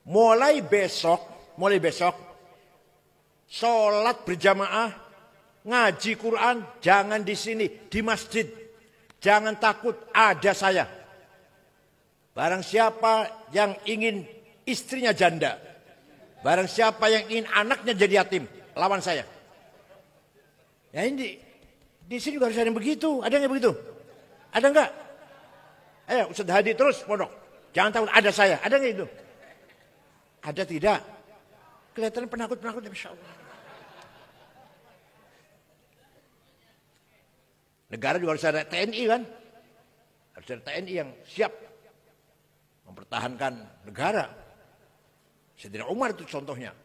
mulai besok, sholat berjamaah, ngaji Quran, jangan di sini, di masjid. Jangan takut, ada saya. Barang siapa yang ingin istrinya janda, barang siapa yang ingin anaknya jadi yatim, lawan saya. Ya ini di sini juga harus ada yang begitu. Ada yang begitu? Ada enggak? Ayo Ustaz Hadi terus pondok. Jangan takut, ada saya. Ada enggak itu? Ada tidak? Kelihatan penakut-penakut, Masya Allah. Negara juga harus ada TNI kan? Harus ada TNI yang siap mempertahankan negara. Sayyidina Umar itu contohnya.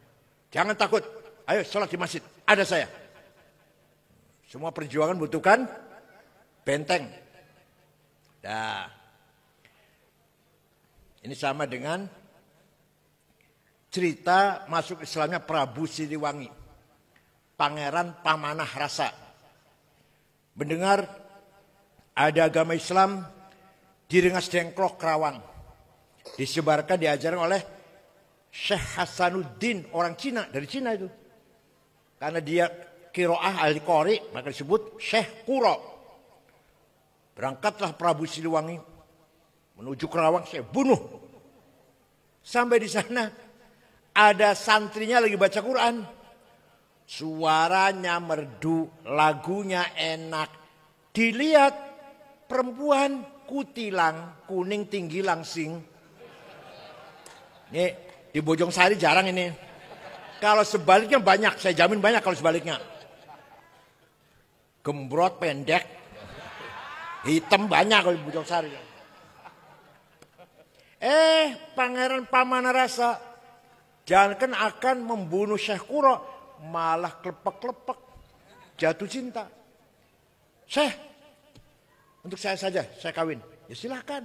Jangan takut, ayo sholat di masjid, ada saya. Semua perjuangan butuhkan benteng. Nah, ini sama dengan cerita masuk Islamnya Prabu Siliwangi, Pangeran Pamanah Rasa. Mendengar ada agama Islam di Rengas Dengklok, Kerawang. Disebarkan, diajarkan oleh Syekh Hasanuddin, orang Cina, dari Cina itu. Karena dia Qiraah ahli qori, maka disebut Syekh Qura. Berangkatlah Prabu Siliwangi menuju Kerawang, saya bunuh. Sampai di sana ada santrinya lagi baca Quran. Suaranya merdu, lagunya enak. Dilihat perempuan kutilang, kuning tinggi langsing. Nih di Bojongsari jarang ini. Kalau sebaliknya banyak, saya jamin banyak kalau sebaliknya. Gembrot pendek, hitam banyak kalau di Bojongsari. Pangeran Pamanah Rasa jangankan akan membunuh Syekh Qura, malah klepek-klepek, jatuh cinta. Syekh, untuk saya saja, saya kawin. Ya silahkan.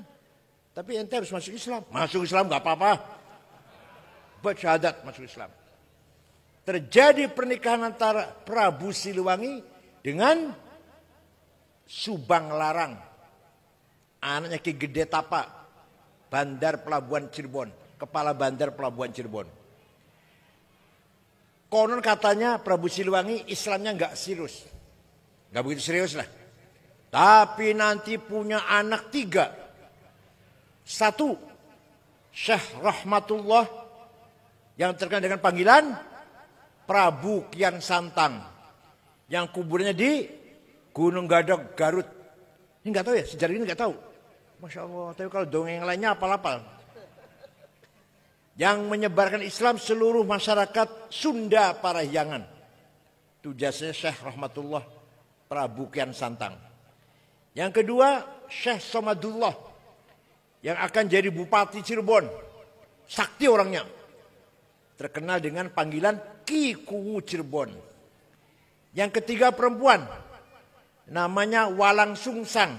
Tapi ente harus masuk Islam. Masuk Islam gak apa-apa. Bersyahadat masuk Islam. Terjadi pernikahan antara Prabu Siliwangi dengan Subang Larang. Anaknya Ki Gede Tapa, Bandar Pelabuhan Cirebon. Kepala Bandar Pelabuhan Cirebon. Konon katanya Prabu Siliwangi Islamnya nggak serius. Nggak begitu serius lah. Tapi nanti punya anak 3. 1, Syekh Rahmatullah yang terkenal dengan panggilan Prabu Kian Santang. Yang kuburnya di Gunung Gadog, Garut. Ini nggak tahu ya, sejarah ini nggak tahu. Masya Allah, tapi kalau dongeng lainnya apal-apal. Yang menyebarkan Islam seluruh masyarakat Sunda Parahyangan. Itu jasanya Syekh Rahmatullah Prabu Kian Santang. Yang kedua, Syekh Somadullah yang akan jadi Bupati Cirebon. Sakti orangnya. Terkenal dengan panggilan Ki Kuwu Cirebon. Yang ketiga perempuan. Namanya Walang Sungsang.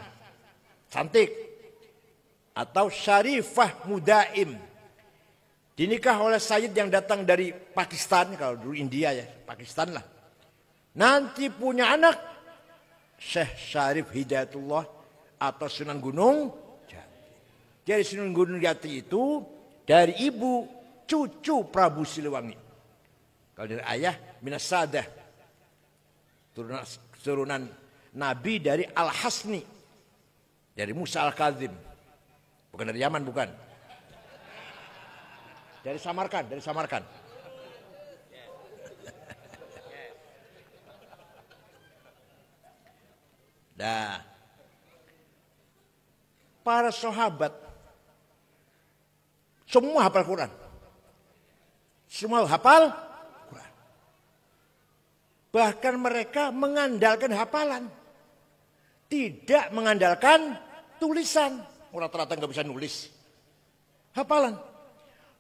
Cantik. Atau Syarifah Mudaim. Dinikah oleh Sayyid yang datang dari Pakistan. Kalau dulu India ya, Pakistan lah. Nanti punya anak Syekh Syarif Hidayatullah atau Sunan Gunung Jati. Jadi Sunan Gunung Jati itu dari ibu cucu Prabu Siliwangi. Kalau dari ayah Minas Sadah. Turunan Nabi dari Al-Hasni. Dari Musa Al-Kadzim. Bukan dari Yaman, bukan. Dari Samarkand, dari Samarkand. Nah, para sahabat semua hafal Quran. Semua hafal Quran. Bahkan mereka mengandalkan hafalan. Tidak mengandalkan tulisan. Rata-rata nggak bisa nulis. Hafalan.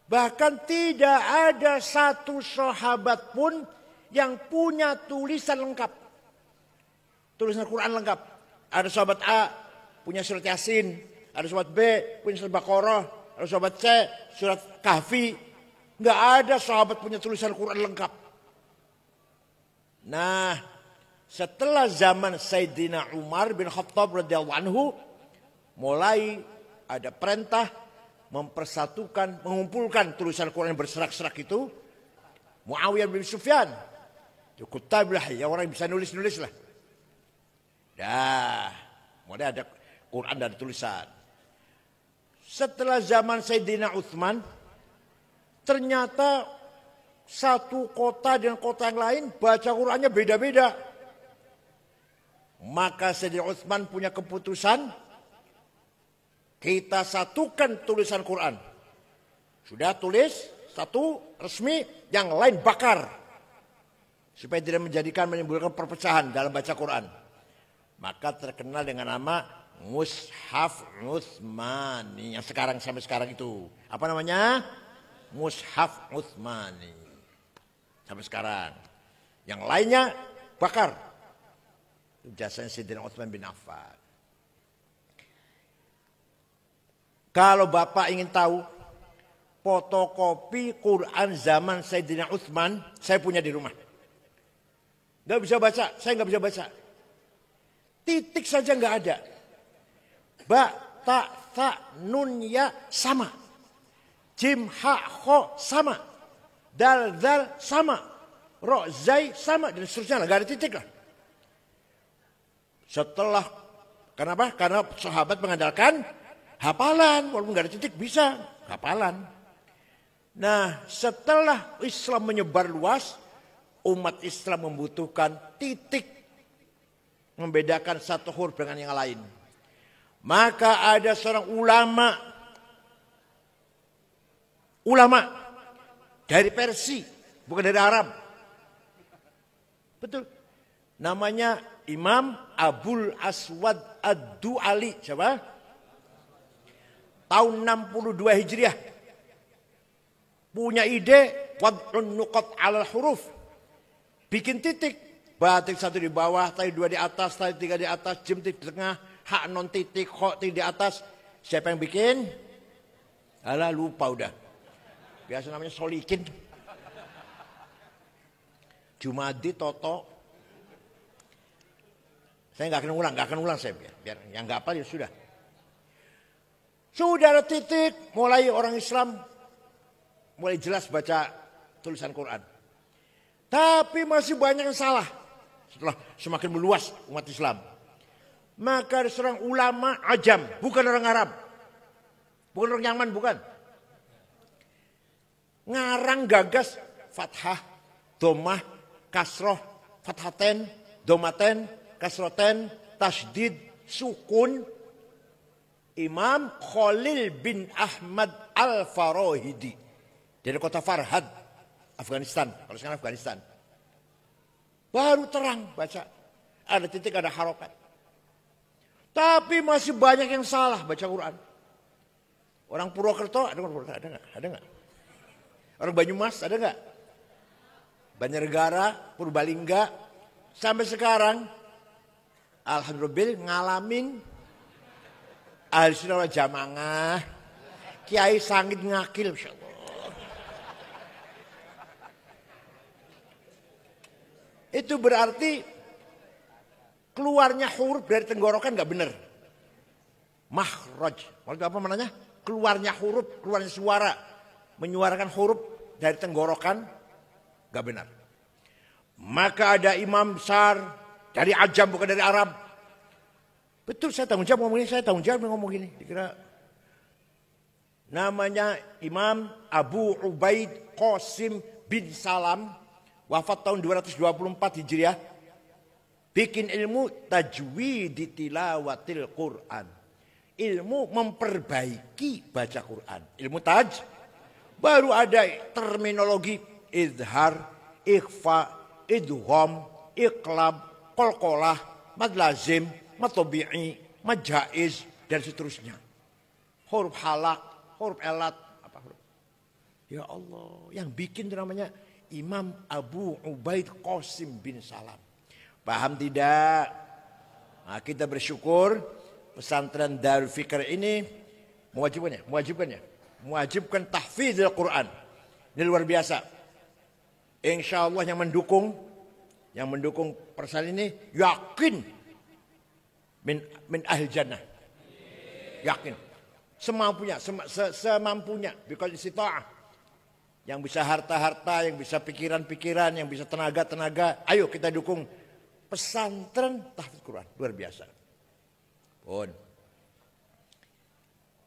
Bahkan tidak ada satu sahabat pun yang punya tulisan lengkap. Tulisan Quran lengkap. Ada sahabat A punya surat Yasin. Ada sahabat B punya surat Baqarah. Ada sahabat C surat Kahfi. Nggak ada sahabat punya tulisan Quran lengkap. Nah, setelah zaman Sayyidina Umar bin Khattab radhiyallahu anhu, mulai ada perintah mempersatukan, mengumpulkan tulisan Quran yang berserak-serak itu. Muawiyah bin Sufyan. Kutab lah, ya orang yang bisa nulis-nulis lah. Dah, mulai ada Quran dan tulisan. Setelah zaman Sayyidina Utsman, ternyata satu kota dengan kota yang lain baca Qurannya beda-beda. Maka Sayyidina Utsman punya keputusan, kita satukan tulisan Quran. Sudah tulis satu resmi, yang lain bakar. Supaya tidak menimbulkan perpecahan dalam baca Quran. Maka terkenal dengan nama Mushaf Utsmani. Yang sekarang sampai sekarang itu. Apa namanya? Mushaf Utsmani. Sampai sekarang. Yang lainnya bakar. Itu jasanya Sayyidina Utsman bin Affan. Kalau Bapak ingin tahu fotokopi Quran zaman Sayyidina Utsman, saya punya di rumah. Gak bisa baca, saya gak bisa baca. Titik saja gak ada. Ba, ta, tha, nun, ya sama. Jim, ha, kho sama. Dal, dal sama. Ro, zai sama. Dan seterusnya, gak ada titik lah. Setelah, kenapa? Karena sahabat mengandalkan hafalan. Walaupun gak ada titik, bisa hafalan. Nah, setelah Islam menyebar luas, umat Islam membutuhkan titik membedakan satu huruf dengan yang lain. Maka ada seorang ulama dari Persia, bukan dari Arab. Betul. Namanya Imam Abul Aswad Ad-Du'ali. Siapa? Tahun 62 Hijriah. Punya ide wad'un nuqat 'alal huruf. Bikin titik. Batik satu di bawah, tadi dua di atas, tadi tiga di atas, jim di tengah, hak non titik, kho di atas. Siapa yang bikin? Alah, lupa udah. Biasa namanya Solikin. Jumadi, Toto. Saya nggak akan ulang saya. Biar yang nggak apa ya sudah. Sudah ada titik, mulai orang Islam mulai jelas baca tulisan Quran. Tapi masih banyak yang salah. Setelah semakin meluas umat Islam. Maka ada seorang ulama ajam. Bukan orang Arab. Bukan orang Yaman, bukan. Ngarang gagas fathah, domah, kasroh, fathaten, domaten, kasroten, tasdid, sukun. Imam Khalil bin Ahmad Al-Farahidi. Dari kota Farhad, Afghanistan. Kalau sekarang Afghanistan. Baru terang baca. Ada titik, ada harokat. Tapi masih banyak yang salah baca Quran. Orang Purwokerto, ada nggak? Ada nggak? Orang Banyumas, ada nggak? Banjarnegara, Purbalingga. Sampai sekarang, alhamdulillah ngalamin ahli sunnah wal jamaah. Kiai sangit ngakil, insya Allah. Itu berarti keluarnya huruf dari tenggorokan nggak benar. Makhraj. Maksudnya apa namanya? Keluarnya huruf, keluarnya suara. Menyuarakan huruf dari tenggorokan nggak benar. Maka ada imam besar dari Ajam, bukan dari Arab. Betul, saya tanggung jawab ngomong ini. Saya tanggung jawab ngomong gini. Dikira namanya Imam Abu Ubaid Qasim bin Salam. Wafat tahun 224 Hijriah. Bikin ilmu tajwid tilawatil Quran. Ilmu memperbaiki baca Quran. Ilmu taj. Baru ada terminologi izhar, ikhfa, idgham, iqlab, qalqalah, mad lazim, mad tabi'i, mad jaiz, dan seterusnya. Huruf halak, huruf elat, apa huruf? Ya Allah, yang bikin namanya Imam Abu Ubaid Qasim bin Salam. Paham tidak? Nah, kita bersyukur pesantren Darul Fikr ini mewajibkan tahfidzul Quran. Ini luar biasa. Insya Allah yang mendukung persalinan ini yakin min ahli jannah. Yakin. semampunya, semampunya. Because istita'ah. Yang bisa harta-harta, yang bisa pikiran-pikiran, yang bisa tenaga-tenaga. Ayo kita dukung pesantren tahfidz Quran. Luar biasa. Pun.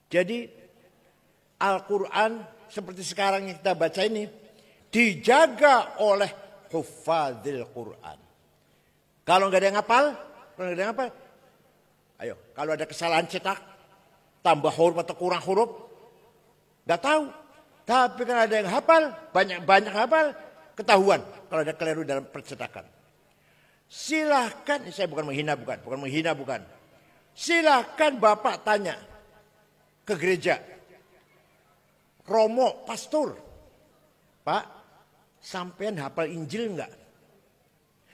Jadi Al-Quran seperti sekarang yang kita baca ini dijaga oleh huffadzil Quran. Kalau nggak ada yang hafal, ayo kalau ada kesalahan cetak, tambah huruf atau kurang huruf, nggak tahu. Tapi kan ada yang hafal, banyak hafal, ketahuan kalau ada keliru dalam percetakan. Silahkan, saya bukan menghina bukan. Silahkan Bapak tanya ke gereja, Romo, pastor, Pak, sampean hafal Injil enggak?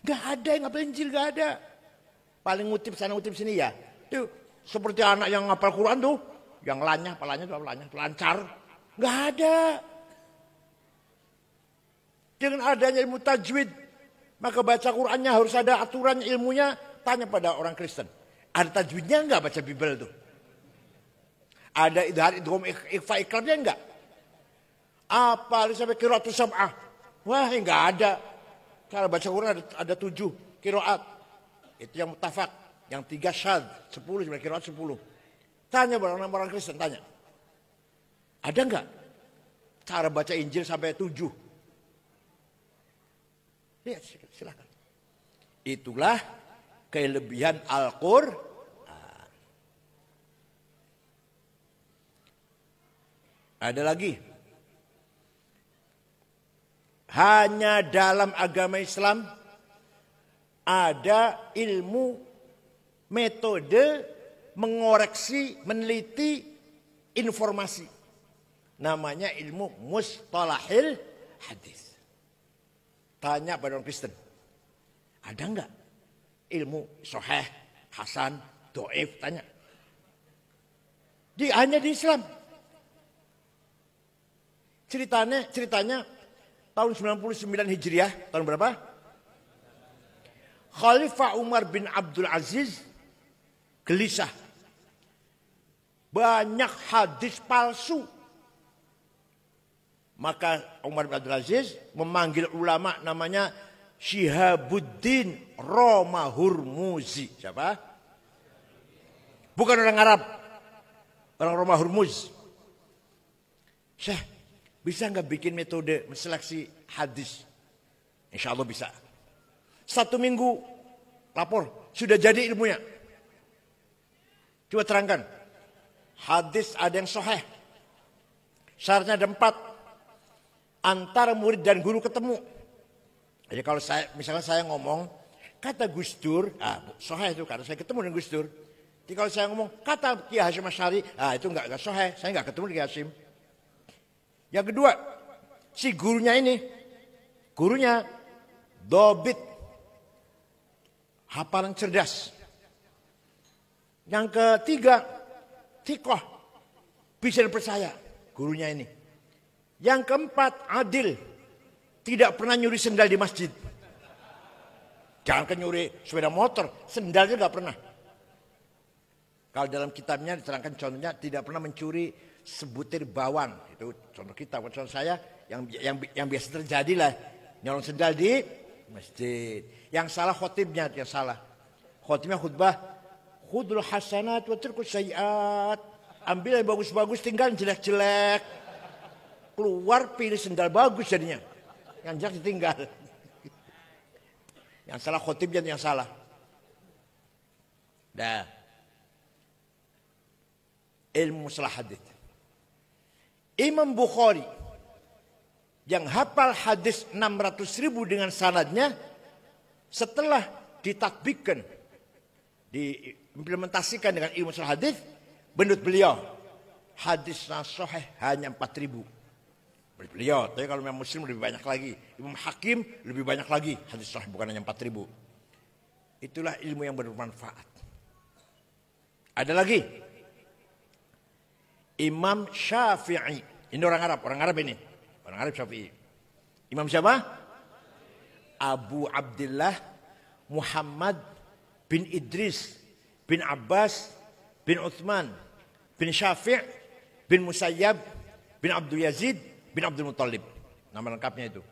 Enggak ada yang hafal Injil, enggak ada. Paling ngutip sana ngutip sini ya. Itu seperti anak yang hafal Quran tuh, yang lanyah, lancar. Enggak ada. Dengan adanya ilmu tajwid, maka baca Qurannya harus ada aturan ilmunya. Tanya pada orang Kristen, ada tajwidnya enggak baca Bible tuh? Ada idhar, idgham, ikhfa, ikrabnya enggak? Apa sampai qiraatus sab'ah? Wah, enggak ada. Cara baca Quran ada 7 qiraat. Itu yang muttafaq, yang 3 syadz, 10 sebenarnya qiraat 10. Tanya orang Kristen, tanya. Ada enggak cara baca Injil sampai 7? Ya, silakan. Itulah kelebihan Al-Qur'an. Ada lagi. Hanya dalam agama Islam ada ilmu metode mengoreksi, meneliti informasi. Namanya ilmu mustalahil hadis. Tanya pada orang Kristen. Ada enggak ilmu sahih, hasan, dhaif? Tanya. Hanya di Islam. Ceritanya tahun 99 Hijriah, tahun berapa? Khalifah Umar bin Abdul Aziz gelisah. Banyak hadis palsu. Maka Umar bin Abdul Aziz memanggil ulama namanya Syihabuddin Romahurmuzi. Siapa? Bukan orang Arab. Orang Romahurmuz. Syekh, bisa nggak bikin metode seleksi hadis? Insya Allah bisa. 1 minggu lapor, sudah jadi ilmunya. Coba terangkan. Hadis ada yang sahih. Syaratnya ada 4. Antara murid dan guru ketemu. Jadi kalau misalnya saya ngomong, kata Gus Dur, sahih itu karena saya ketemu dengan Gus Dur. Jadi kalau saya ngomong, kata Kiai Hasyim Asy'ari, itu enggak sahih, saya enggak ketemu dengan Kiai Hasyim. Yang kedua, si gurunya dobit, hafalan cerdas. Yang ketiga, thiqah, bisa dipercaya gurunya ini. Yang keempat, adil, tidak pernah nyuri sendal di masjid. Jangan nyuri sepeda motor, sendalnya nggak pernah. Kalau dalam kitabnya diterangkan contohnya tidak pernah mencuri sebutir bawang. Itu contoh kita, contoh saya yang biasa terjadi lah, nyolong sendal di masjid. Yang salah khotibnya, yang salah. Khotibnya khutbah, khudul hasanat wa turkus sayyiat. Ambil yang bagus-bagus, tinggal yang jelek-jelek. Keluar pilih sendal bagus jadinya. Yang jelek ditinggal. Yang salah khotibnya yang salah. Dah. Ilmu mustalah hadis. Imam Bukhari yang hafal hadis 600.000 dengan sanadnya, setelah ditatbikkan, diimplementasikan dengan ilmu mustalah hadis, menurut beliau hadis sahih hanya 4.000. Beliau, tapi kalau Imam Muslim lebih banyak lagi, Imam Hakim lebih banyak lagi hadis sahih, bukan hanya 4.000. Itulah ilmu yang bermanfaat. Ada lagi Imam Syafi'i. Ini orang Arab ini. Orang Arab Syafi'i. Imam siapa? Abu Abdullah Muhammad bin Idris bin Abbas bin Uthman bin Syafi' bin Musayyab bin Abdul Yazid bin Abdul Muttalib. Nama lengkapnya itu.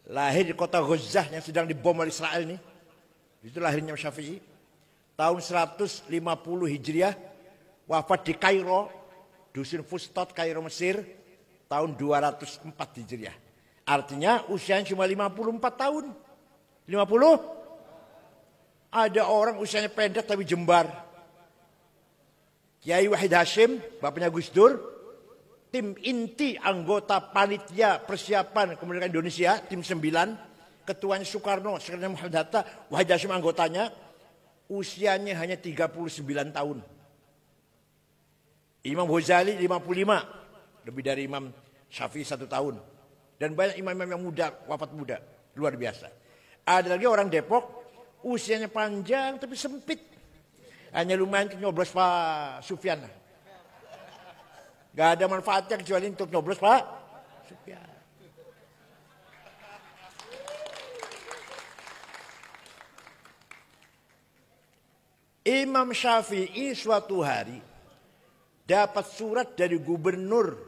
Lahir di kota Ghazah yang sedang dibom oleh Israel ini. Itu lahirnya Syafi'i. Tahun 150 Hijriah. Wafat di Kairo. Dusun Fustat, Kairo, Mesir. Tahun 204 Hijriah. Artinya usianya cuma 54 tahun. 50? Ada orang usianya pendek tapi jembar. Kiai Wahid Hashim, bapaknya Gus Dur, tim inti anggota panitia persiapan kemerdekaan Indonesia, tim 9, ketuanya Soekarno, sekretarisnya Muhammad Hatta, Wahid Hashim anggotanya, usianya hanya 39 tahun. Imam Ghazali 55, lebih dari Imam Syafi'i 1 tahun. Dan banyak imam-imam yang muda, wafat muda, luar biasa. Ada lagi orang Depok, usianya panjang tapi sempit. Hanya lumayan untuk nyoblos Pak Sufyan. Gak ada manfaatnya kecuali untuk nyoblos Pak Sufyan. Imam Syafi'i suatu hari dapat surat dari gubernur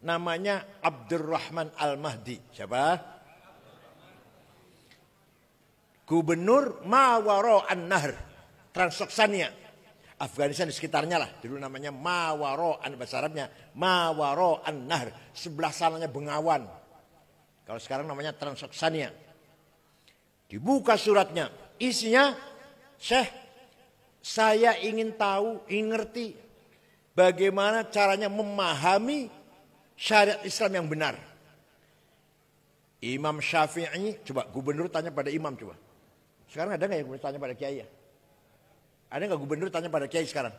namanya Abdurrahman Al-Mahdi. Siapa? Gubernur Mawaro An-Nahr. Transoksania, Afghanistan di sekitarnya lah. Dulu namanya Mawaro, bahasa Arabnya Mawaro An-Nahr. Sebelah sananya Bengawan. Kalau sekarang namanya Transoksania. Dibuka suratnya. Isinya, Syekh, saya ingin tahu, ingin ngerti bagaimana caranya memahami syariat Islam yang benar. Imam Syafi'i, coba gubernur tanya pada imam coba. Sekarang ada nggak yang gubernur tanya pada kiai ya? Ada nggak gubernur tanya pada kiai sekarang?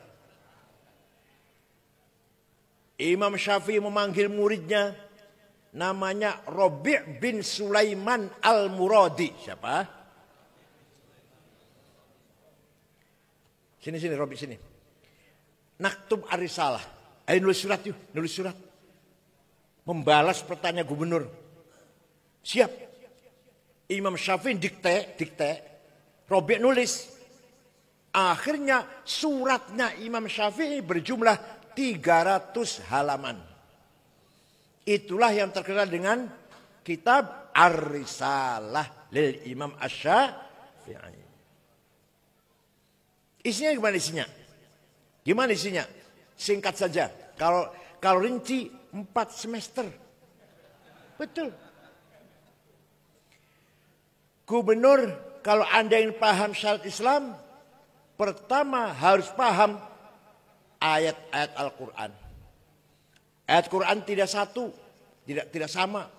Imam Syafi'i memanggil muridnya, namanya Rabi' bin Sulaiman Al-Muradi. Siapa? Sini Rabi' sini. Naktub Ar-Risalah. Ayo nulis surat yuk, nulis surat. Membalas pertanyaan gubernur. Siap. Imam Syafi'i dikte. Rabi' nulis. Akhirnya suratnya Imam Syafi'i berjumlah 300 halaman. Itulah yang terkenal dengan kitab Ar-Risalah lil Imam Asy-Syafi'i. Isinya gimana isinya? Gimana isinya? Singkat saja. Kalau rinci 4 semester. Betul. Gubernur, kalau Anda ingin paham syariat Islam, pertama harus paham ayat-ayat Al-Quran. Ayat Quran tidak satu, tidak sama.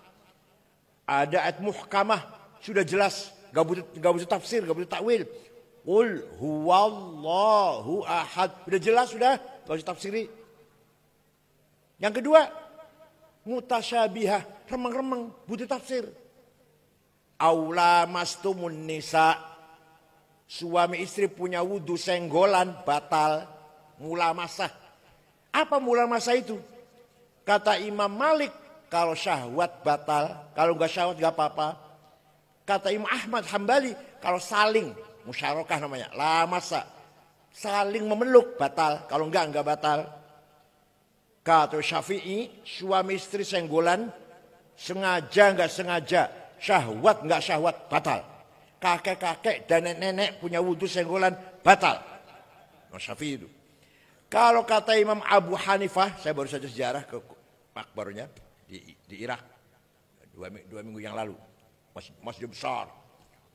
Ada ayat muhkamah, sudah jelas, gak butuh tafsir, gak butuh takwil. Qul huwallahu ahad, sudah jelas, sudah, gak usah tafsiri. Yang kedua, mutasyabihah, remeng-remeng, butuh tafsir. Aula mastumun nisa, suami istri punya wudhu senggolan batal, mula masah. Apa mula masah itu? Kata Imam Malik, kalau syahwat batal, kalau enggak syahwat enggak apa-apa. Kata Imam Ahmad Hambali, kalau saling, musyarakah namanya, la masa, saling memeluk batal, kalau enggak batal. Kata Syafi'i, suami istri senggolan, sengaja enggak sengaja, syahwat enggak syahwat batal. Kakek-kakek dan nenek-nenek punya wudhu senggolan batal. Syafi'i itu. Kalau kata Imam Abu Hanifah, saya baru saja sejarah ke makbarnya di Irak 2 minggu yang lalu. Masjid besar,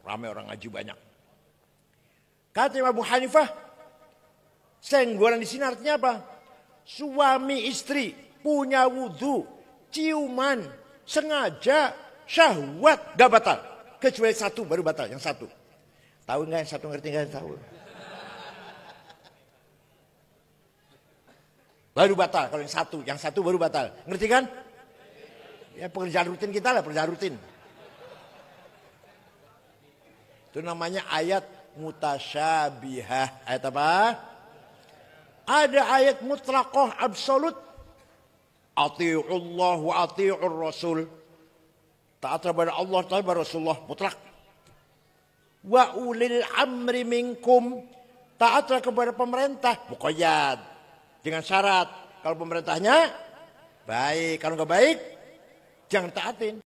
ramai orang ngaji banyak. Kata Imam Abu Hanifah, senggolan di sini artinya apa? Suami istri punya wudhu, ciuman, sengaja, syahwat, gak batal. Kecuali satu baru batal, yang satu. Tahu nggak yang satu, ngerti nggak yang tahu? Baru batal kalau yang satu baru batal. Ngerti kan? Ya pekerjaan rutin kita lah, pekerjaan rutin. Itu namanya ayat mutasyabihah. Ayat apa? Ada ayat mutlaqah absolut. Ati'ullah wa ati'ur rasul. Taat kepada Allah, taat kepada Rasulullah, mutlak. Wa ulil amri minkum, taatlah kepada pemerintah, muqayyad, dengan syarat Kalau pemerintahnya baik, kalau nggak baik jangan taatin.